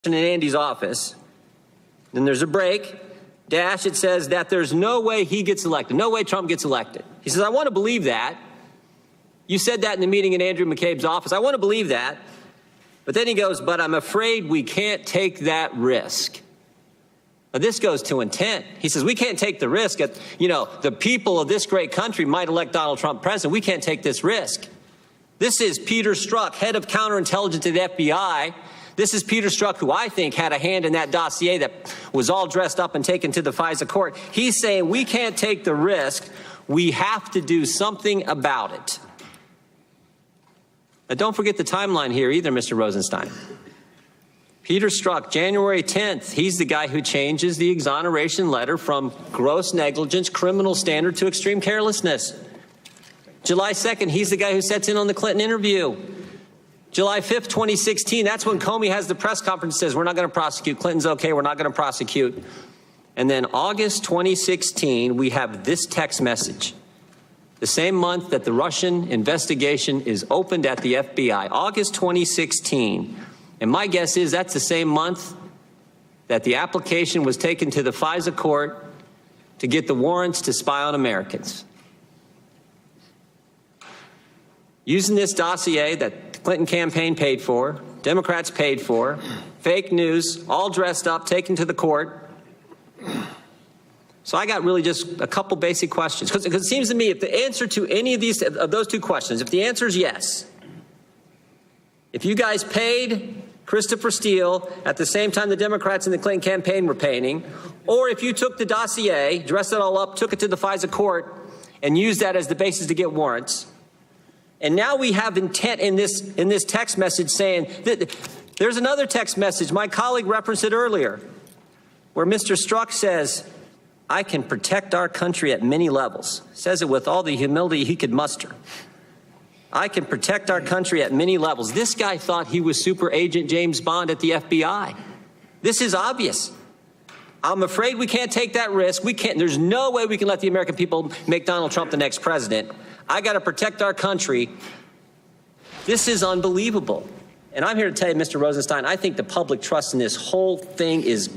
in Andy's office. Then there's a break. Dash, it says that there's no way he gets elected. No way Trump gets elected. He says, I want to believe that. You said that in the meeting in Andrew McCabe's office. I want to believe that. But then he goes, but I'm afraid we can't take that risk. Now, this goes to intent. He says, we can't take the risk. The people of this great country might elect Donald Trump president. We can't take this risk. This is Peter Strzok, head of counterintelligence at the FBI. This is Peter Strzok, who I think had a hand in that dossier that was all dressed up and taken to the FISA court. He's saying we can't take the risk. We have to do something about it. Now, don't forget the timeline here either, Mr. Rosenstein. Peter Strzok, January 10th, he's the guy who changes the exoneration letter from gross negligence, criminal standard, to extreme carelessness. July 2nd, he's the guy who sets in on the Clinton interview. July 5th, 2016, that's when Comey has the press conference and says, we're not going to prosecute. Clinton's okay, we're not going to prosecute. And then August 2016, we have this text message. The same month that the Russian investigation is opened at the FBI, August 2016. And my guess is that's the same month that the application was taken to the FISA court to get the warrants to spy on Americans. Using this dossier that the Clinton campaign paid for, Democrats paid for, fake news, all dressed up, taken to the court. So I got really just a couple basic questions. Because it seems to me if the answer to any of those two questions, if the answer is yes, if you guys paid Christopher Steele at the same time the Democrats in the Clinton campaign were paying, or if you took the dossier, dressed it all up, took it to the FISA court, and used that as the basis to get warrants, and now we have intent in this text message saying that there's another text message. My colleague referenced it earlier, where Mr. Strzok says, I can protect our country at many levels. Says it with all the humility he could muster. I can protect our country at many levels. This guy thought he was Super Agent James Bond at the FBI. This is obvious. I'm afraid we can't take that risk. There's no way we can let the American people make Donald Trump the next president. I got to protect our country. This is unbelievable. And I'm here to tell you, Mr. Rosenstein, I think the public trust in this whole thing is